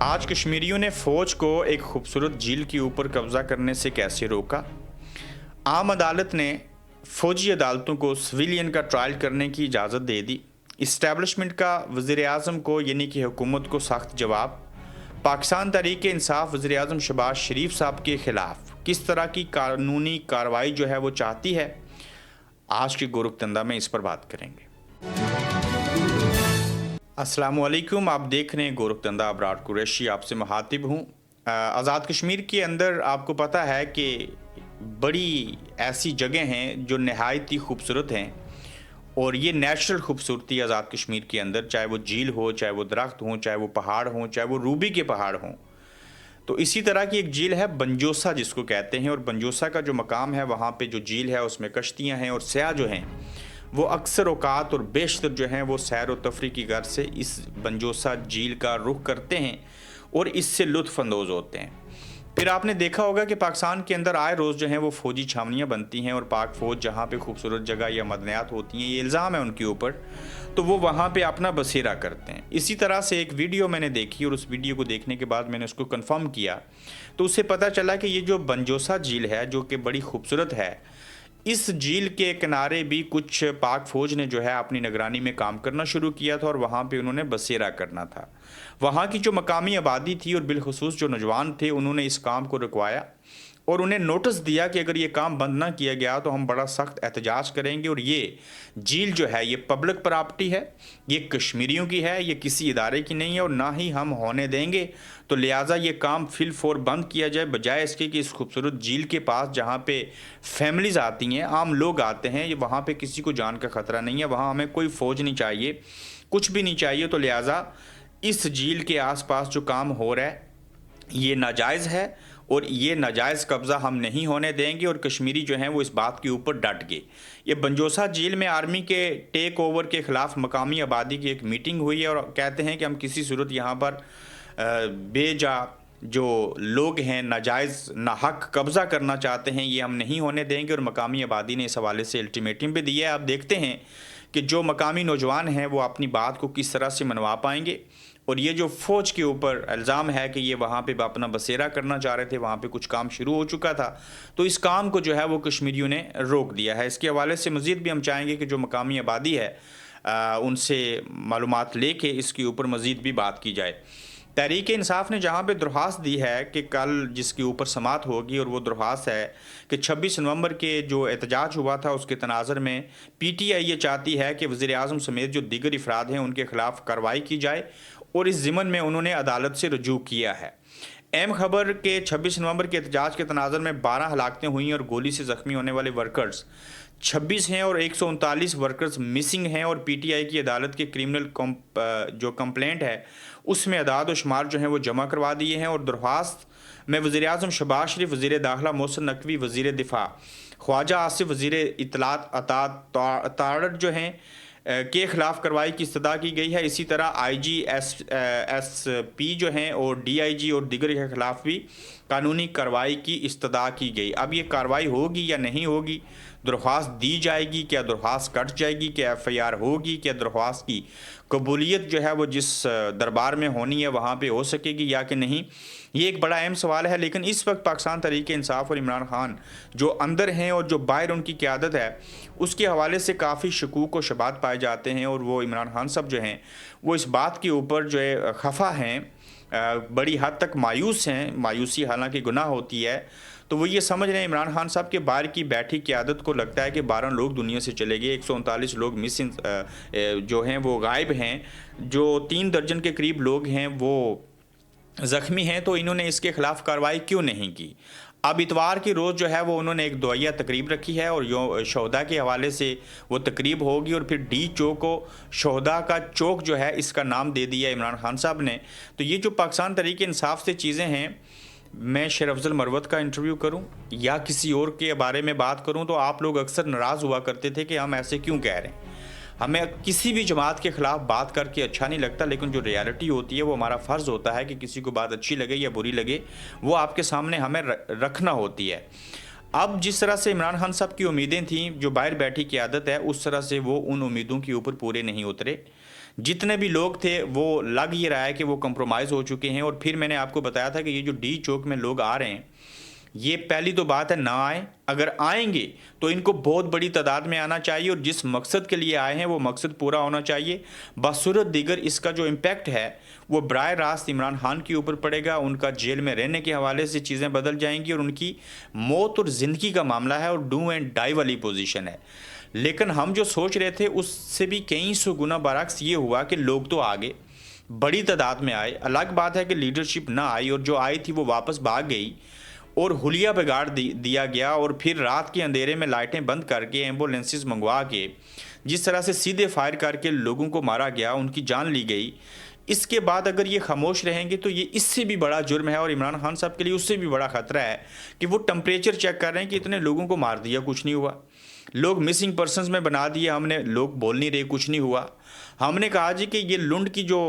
आज कश्मीरियों ने फ़ौज को एक खूबसूरत झील के ऊपर कब्ज़ा करने से कैसे रोका। आम अदालत ने फ़ौजी अदालतों को सिविलियन का ट्रायल करने की इजाज़त दे दी। इस्टेब्लिशमेंट का वज़ीर आज़म को यानी कि हुकूमत को सख्त जवाब। पाकिस्तान तहरीक इंसाफ वज़ीर आज़म शहबाज शरीफ साहब के ख़िलाफ़ किस तरह की कानूनी कार्रवाई जो है वो चाहती है, आज की गोरखधंधा में इस पर बात करेंगे। अस्सलामुअलैकुम, आप देख रहे हैं गोरखधंधा। अबरार कुरैशी आपसे मुखातिब हूँ। आज़ाद कश्मीर के अंदर आपको पता है कि बड़ी ऐसी जगह हैं जो नहायत ही खूबसूरत हैं, और ये नेचुरल खूबसूरती आज़ाद कश्मीर के अंदर, चाहे वो झील हो, चाहे वो दरख्त हों, चाहे वो पहाड़ हों, चाहे वो रूबी के पहाड़ हों। तो इसी तरह की एक झील है बंजोसा जिसको कहते हैं, और बंजोसा का जो मकाम है वहाँ पे जो झील है उसमें कश्तियाँ हैं, और सयाह जो हैं वो अक्सर औकात और बेशतर जो हैं वो सैर व तफरी की गर्ज से इस बंजोसा झील का रुख करते हैं और इससे लुत्फ़ अंदोज़ होते हैं। फिर आपने देखा होगा कि पाकिस्तान के अंदर आए रोज़ जो हैं वो फ़ौजी छावनियाँ बनती हैं, और पाक फ़ौज जहाँ पे खूबसूरत जगह या मदनियात होती हैं, ये इल्ज़ाम है उनके ऊपर, तो वो वहाँ पे अपना बसेरा करते हैं। इसी तरह से एक वीडियो मैंने देखी, और उस वीडियो को देखने के बाद मैंने उसको कन्फर्म किया, तो उससे पता चला कि ये जो बंजोसा झील है जो कि बड़ी खूबसूरत है, इस झील के किनारे भी कुछ पाक फ़ौज ने जो है अपनी निगरानी में काम करना शुरू किया था, और वहाँ पे उन्होंने बसेरा करना था। वहाँ की जो मकामी आबादी थी और बिलखुसूस जो नौजवान थे, उन्होंने इस काम को रुकवाया और उन्हें नोटिस दिया कि अगर ये काम बंद ना किया गया तो हम बड़ा सख्त एहतजाज करेंगे। और ये झील जो है ये पब्लिक प्रॉपर्टी है, ये कश्मीरियों की है, ये किसी इदारे की नहीं है, और ना ही हम होने देंगे। तो लिहाजा ये काम फिल फोर बंद किया जाए, बजाय इसके कि इस खूबसूरत झील के पास जहाँ पे फैमिलीज़ आती हैं, आम लोग आते हैं, ये वहाँ पे किसी को जान का ख़तरा नहीं है, वहाँ हमें कोई फ़ौज नहीं चाहिए, कुछ भी नहीं चाहिए। तो लिहाजा इस झील के आसपास जो काम हो रहा है ये नाजायज़ है, और ये नाजायज़ कब्ज़ा हम नहीं होने देंगे। और कश्मीरी जो हैं वो इस बात के ऊपर डट गए। ये बंजोसा झील में आर्मी के टेक ओवर के ख़िलाफ़ मकामी आबादी की एक मीटिंग हुई है, और कहते हैं कि हम किसी सूरत यहाँ पर बेजा जो लोग हैं नाजायज़ नाहक कब्ज़ा करना चाहते हैं, ये हम नहीं होने देंगे। और मकामी आबादी ने इस हवाले से अल्टीमेटम भी दिया है। आप देखते हैं कि जो मकामी नौजवान हैं वो अपनी बात को किस तरह से मनवा पाएंगे। और ये जो फ़ौज के ऊपर इल्ज़ाम है कि ये वहाँ पे अपना बसेरा करना चाह रहे थे, वहाँ पे कुछ काम शुरू हो चुका था, तो इस काम को जो है वो कश्मीरियों ने रोक दिया है। इसके हवाले से मज़ीद भी हम चाहेंगे कि जो मकामी आबादी है उनसे मालूमात लेके इसके ऊपर मज़ीद भी बात की जाए। तहरीक इंसाफ ने जहाँ पे दरख्वास्त दी है कि कल जिसके ऊपर समात होगी, और वो दरख्वास्त है कि 26 नवंबर के जो एहतजाज हुआ था उसके तनाज़र में PTI ये चाहती है कि वज़ीर आज़म समेत जो दीगर अफराद हैं उनके ख़िलाफ़ कार्रवाई की जाए, और इस ज़िमन में उन्होंने अदालत से रजू किया है। अहम खबर के 26 नवंबर के एहतजाज के तनाज़र में 12 हलाकतें हुई, और गोली से ज़ख्मी होने वाले वर्कर्स 26 हैं, और 139 वर्कर्स मिसिंग हैं। और PTI की अदालत के क्रिमिनल जो कंप्लेंट है उसमें अदाद व शुमार जो हैं वो जमा करवा दिए हैं। और दरख्वास्त में वज़ीर आज़म शहबाज शरीफ, वज़ीर दाखिला मोहसिन नकवी, वज़ीर दिफा ख्वाजा आसिफ, वज़ीर इत्तलात तारड़ जो हैं के ख़िलाफ़ कार्रवाई की इस्तदा की गई है। इसी तरह IG SP जो हैं और DIG और दीगर के ख़िलाफ़ भी कानूनी कार्रवाई की इस्तदा की गई। अब ये कार्रवाई होगी या नहीं होगी, दरख्वास्त दी जाएगी, क्या दरख्वास्त कट जाएगी, क्या FIR होगी, क्या दरख्वास्त की कबूलियत जो है वो जिस दरबार में होनी है वहाँ पे हो सकेगी या कि नहीं, ये एक बड़ा अहम सवाल है। लेकिन इस वक्त पाकिस्तान तहरीक इंसाफ और इमरान खान जो अंदर हैं और जो बाहर उनकी क़यादत है, उसके हवाले से काफ़ी शकूक व शुबात पाए जाते हैं। और वो इमरान खान साहब जो हैं वो इस बात के ऊपर जो है खफा हैं, बड़ी हद तक मायूस हैं। मायूसी हालांकि गुनाह होती है, तो वो ये समझ रहे हैं इमरान खान साहब के बाहर की बैठी क़यादत को लगता है कि 12 लोग दुनिया से चले गए, 139 लोग मिसिंग जो हैं वो गायब हैं, जो 3 दर्जन के करीब लोग हैं वो ज़ख्मी हैं। तो इन्होंने इसके ख़िलाफ़ कार्रवाई क्यों नहीं की। अब इतवार की रोज़ जो है वो उन्होंने एक दुआया तकरीब रखी है, और यो शहदा के हवाले से वो तकरीब होगी, और फिर D चौक को शहदा का चौक जो है इसका नाम दे दिया इमरान खान साहब ने। तो ये जो पाकिस्तान तहरीक इंसाफ से चीज़ें हैं, मैं शेर अफजल मरवत का इंटरव्यू करूं या किसी और के बारे में बात करूं तो आप लोग अक्सर नाराज़ हुआ करते थे कि हम ऐसे क्यों कह रहे हैं। हमें किसी भी जमात के ख़िलाफ़ बात करके अच्छा नहीं लगता, लेकिन जो रियलिटी होती है वो हमारा फ़र्ज़ होता है कि किसी को बात अच्छी लगे या बुरी लगे वो आपके सामने हमें रखना होती है। अब जिस तरह से इमरान खान साहब की उम्मीदें थीं, जो बाहर बैठी क़यादत है, उस तरह से वो उन उम्मीदों के ऊपर पूरे नहीं उतरे। जितने भी लोग थे वो लग ये रहा है कि वो कंप्रोमाइज़ हो चुके हैं। और फिर मैंने आपको बताया था कि ये जो डी चौक में लोग आ रहे हैं, ये पहली तो बात है ना आए, अगर आएंगे तो इनको बहुत बड़ी तादाद में आना चाहिए और जिस मकसद के लिए आए हैं वो मकसद पूरा होना चाहिए। बसूरत दीगर इसका जो इम्पैक्ट है वो बराह रास्त इमरान खान के ऊपर पड़ेगा, उनका जेल में रहने के हवाले से चीज़ें बदल जाएंगी और उनकी मौत और ज़िंदगी का मामला है और डू एंड डाई वाली पोजीशन है। लेकिन हम जो सोच रहे थे उससे भी कई सौ गुना बरक्स ये हुआ कि लोग तो आगे बड़ी तादाद में आए। अलग बात है कि लीडरशिप ना आई और जो आई थी वो वापस भाग गई और हुलिया बिगाड़ दिया गया। और फिर रात के अंधेरे में लाइटें बंद करके एम्बुलेंसेस मंगवा के जिस तरह से सीधे फायर करके लोगों को मारा गया, उनकी जान ली गई। इसके बाद अगर ये खामोश रहेंगे तो ये इससे भी बड़ा जुर्म है और इमरान खान साहब के लिए उससे भी बड़ा खतरा है कि वो टेम्परेचर चेक कर रहे हैं कि इतने लोगों को मार दिया, कुछ नहीं हुआ। लोग मिसिंग पर्सनस में बना दिए हमने, लोग बोल नहीं रहे, कुछ नहीं हुआ। हमने कहा जी कि ये लुंड की जो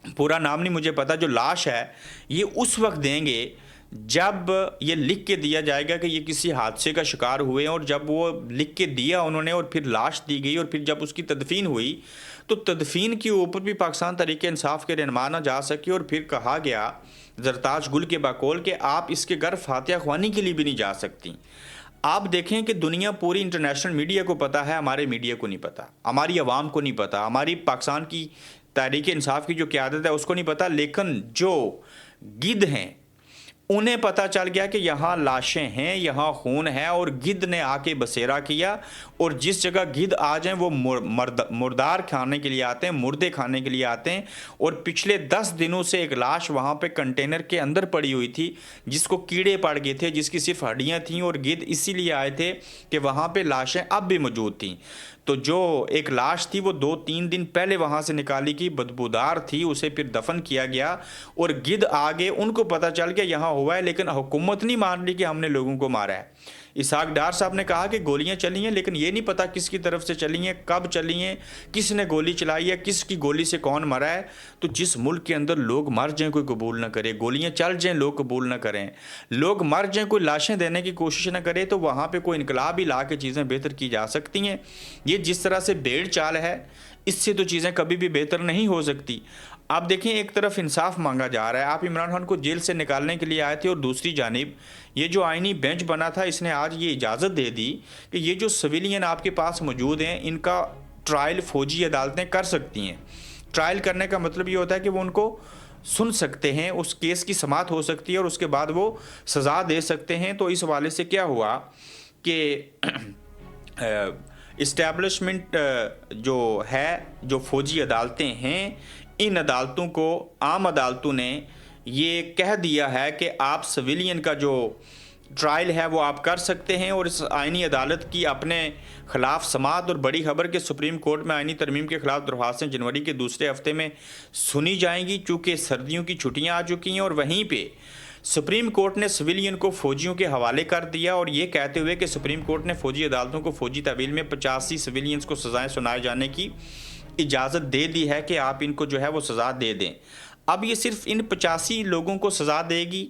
पूरा नाम नहीं मुझे पता, जो लाश है ये उस वक्त देंगे जब ये लिख के दिया जाएगा कि ये किसी हादसे का शिकार हुए हैं। और जब वो लिख के दिया उन्होंने और फिर लाश दी गई और फिर जब उसकी तदफीन हुई तो तदफीन के ऊपर भी पाकिस्तान तहरीक इंसाफ के रहनुमा ना जा सके और फिर कहा गया जरताज गुल के बकौल कि आप इसके घर फातिहा ख्वानी के लिए भी नहीं जा सकती। आप देखें कि दुनिया पूरी इंटरनेशनल मीडिया को पता है, हमारे मीडिया को नहीं पता, हमारी आवाम को नहीं पता, हमारी पाकिस्तान की तहरीक इंसाफ की जो क़यादत है उसको नहीं पता। लेकिन जो गिद्ध हैं उन्हें पता चल गया कि यहाँ लाशें हैं, यहाँ खून है और गिद्ध ने आके बसेरा किया। और जिस जगह गिद्ध आ जाएं वो मुर्दार खाने के लिए आते हैं, मुर्दे खाने के लिए आते हैं। और पिछले 10 दिनों से एक लाश वहाँ पे कंटेनर के अंदर पड़ी हुई थी जिसको कीड़े पड़ गए थे, जिसकी सिर्फ हड्डियाँ थीं और गिद्ध इसीलिए आए थे कि वहाँ पे लाशें अब भी मौजूद थीं। तो जो एक लाश थी वो 2-3 दिन पहले वहाँ से निकाली गई, बदबूदार थी, उसे फिर दफन किया गया और गिद्ध आ गए, उनको पता चल गया यहाँ हुआ है। लेकिन हुकूमत नहीं मान रही कि हमने लोगों को मारा है। इसहाक डार साहब ने कहा कि गोलियां चली हैं, लेकिन ये नहीं पता किसकी तरफ से चली हैं, कब चली हैं, किसने गोली चलाई है, किसकी गोली से कौन मरा है। तो जिस मुल्क के अंदर लोग मर जाएं कोई कबूल ना करे, गोलियां चल जाएं लोग कबूल ना करें, लोग मर जाएं कोई लाशें देने की कोशिश ना करे, तो वहाँ पर कोई इनकलाब ही ला के चीज़ें बेहतर की जा सकती हैं। ये जिस तरह से भेड़ चाल है इससे तो चीज़ें कभी भी बेहतर नहीं हो सकती। आप देखें एक तरफ इंसाफ मांगा जा रहा है, आप इमरान खान को जेल से निकालने के लिए आए थे और दूसरी जानिब ये जो आईनी बेंच बना था इसने आज ये इजाज़त दे दी कि ये जो सिविलियन आपके पास मौजूद हैं इनका ट्रायल फौजी अदालतें कर सकती हैं। ट्रायल करने का मतलब ये होता है कि वो उनको सुन सकते हैं, उस केस की समाअत हो सकती है और उसके बाद वो सज़ा दे सकते हैं। तो इस हवाले से क्या हुआ कि इस्टेब्लिशमेंट जो है, जो फौजी अदालतें हैं, इन अदालतों को, आम अदालतों ने ये कह दिया है कि आप सिविलियन का जो ट्रायल है वो आप कर सकते हैं और इस आइनी अदालत की अपने ख़िलाफ़ समाअत। और बड़ी खबर कि सुप्रीम कोर्ट में आइनी तरमीम के ख़िलाफ़ दरख्वास्तें जनवरी के दूसरे हफ्ते में सुनी जाएंगी, चूँकि सर्दियों की छुट्टियाँ आ चुकी हैं। और वहीं पे सुप्रीम कोर्ट ने सिविलियन को फ़ौजियों के हवाले कर दिया और ये कहते हुए कि सुप्रीम कोर्ट ने फ़ौजी अदालतों को फ़ौजी तहवील में 85 सिविलियंस को सज़ाएँ सुनाए जाने की इजाज़त दे दी है कि आप इनको जो है वो सज़ा दे दें। अब ये सिर्फ इन 85 लोगों को सज़ा देगी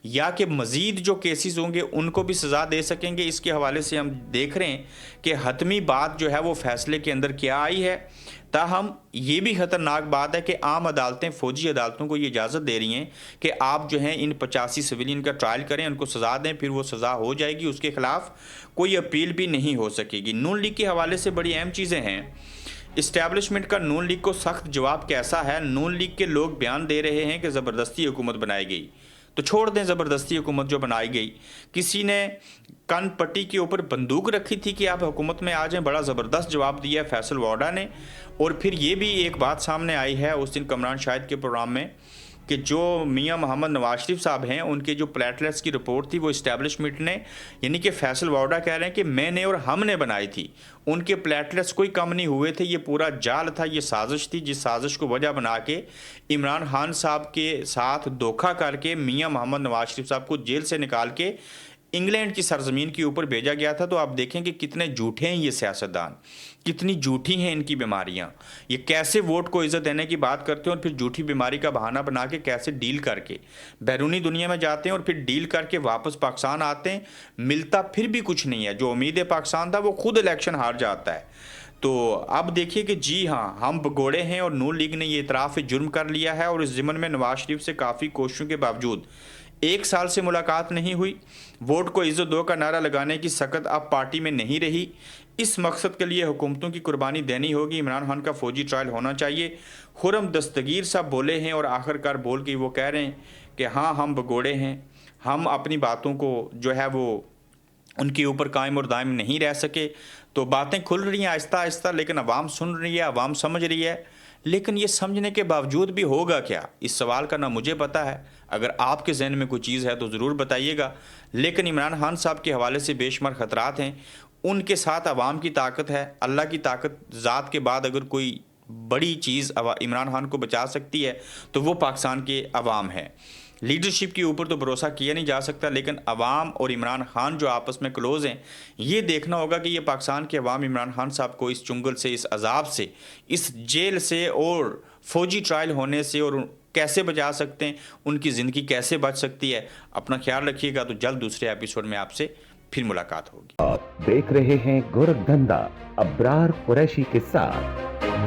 या कि मज़ीद जो केसेस होंगे उनको भी सज़ा दे सकेंगे, इसके हवाले से हम देख रहे हैं कि हतमी बात जो है वो फ़ैसले के अंदर क्या आई है। ताहम ये भी ख़तरनाक बात है कि आम अदालतें फ़ौजी अदालतों को ये इजाज़त दे रही हैं कि आप जो हैं इन 85 सिविलियन का ट्रायल करें, उनको सज़ा दें, फिर वो सज़ा हो जाएगी, उसके ख़िलाफ़ कोई अपील भी नहीं हो सकेगी। नून लीग के हवाले से बड़ी अहम चीज़ें हैं। इस्टेब्लिशमेंट का नून लीग को सख्त जवाब कैसा है? नून लीग के लोग बयान दे रहे हैं कि ज़बरदस्ती हुकूमत बनाई गई, तो छोड़ दें ज़बरदस्ती हुकूमत जो बनाई गई। किसी ने कन पट्टी के ऊपर बंदूक रखी थी कि आप हुकूमत में आ जाएं, बड़ा ज़बरदस्त जवाब दिया फैसल वाडा ने। और फिर ये भी एक बात सामने आई है उस दिन कमरान शाहिद के प्रोग्राम में कि जो मियां मोहम्मद नवाज शरीफ साहब हैं उनके जो प्लेटलेट्स की रिपोर्ट थी वो इस्टेब्लिशमेंट ने, यानी कि फैसल वाडा कह रहे हैं कि मैंने और हमने बनाई थी, उनके प्लेटलेट्स कोई कम नहीं हुए थे, ये पूरा जाल था, ये साजिश थी, जिस साजिश को वजह बना के इमरान खान साहब के साथ धोखा करके मियां मोहम्मद नवाज शरीफ साहब को जेल से निकाल के इंग्लैंड की सरजमीन के ऊपर भेजा गया था। तो आप देखें कि कितने झूठे हैं ये सियासतदान, कितनी झूठी हैं इनकी बीमारियां, ये कैसे वोट को इज़्ज़त देने की बात करते हैं और फिर झूठी बीमारी का बहाना बना के कैसे डील करके बैरूनी दुनिया में जाते हैं और फिर डील करके वापस पाकिस्तान आते हैं, मिलता फिर भी कुछ नहीं है। जो उम्मीद है पाकिस्तान था वो खुद इलेक्शन हार जाता है। تو اب دیکھیے کہ جی ہاں ہم بگوڑے ہیں اور نون لیگ نے یہ اعتراف جرم کر لیا ہے، اور اس ضمن میں نواز شریف سے کافی کوششوں کے باوجود 1 سال سے ملاقات نہیں ہوئی، ووٹ کو عزت دو کا نعرہ لگانے کی سخت اب پارٹی میں نہیں رہی۔ اس مقصد کے لیے حکومتوں کی قربانی دینی ہوگی، عمران خان کا فوجی ٹرائل ہونا چاہیے۔ خرم دستگیر صاحب بولے ہیں اور آخر کار بول کے وہ کہہ رہے ہیں کہ ہاں ہم بگوڑے ہیں، ہم اپنی باتوں کو جو ہے وہ ان کے اوپر قائم اور دائم نہیں رہ سکے۔ تو باتیں کھل رہی ہیں آہستہ آہستہ، لیکن عوام سن رہی ہے، عوام سمجھ رہی ہے، لیکن یہ سمجھنے کے باوجود بھی ہوگا کیا، اس سوال کا نہ مجھے پتہ ہے۔ اگر آپ کے ذہن میں کوئی چیز ہے تو ضرور بتائیے گا، لیکن عمران خان صاحب کے حوالے سے بے شمار خطرات ہیں۔ ان کے ساتھ عوام کی طاقت ہے، اللہ کی طاقت ذات کے بعد اگر کوئی بڑی چیز عمران خان کو بچا سکتی ہے تو وہ پاکستان کے عوام ہے۔ لیڈرشپ کے اوپر تو بھروسہ کیا نہیں جا سکتا، لیکن عوام اور عمران خان جو آپس میں کلوز ہیں، یہ دیکھنا ہوگا کہ یہ پاکستان کے عوام عمران خان صاحب کو اس چنگل سے، اس عذاب سے، اس جیل سے اور فوجی ٹرائل ہونے سے اور کیسے بچا سکتے ہیں، ان کی زندگی کیسے بچ سکتی ہے۔ اپنا خیال رکھیے گا، تو جلد دوسرے ایپیسوڈ میں آپ سے پھر ملاقات ہوگی۔ آپ دیکھ رہے ہیں گورکھ دھندا ابرار قریشی کے ساتھ۔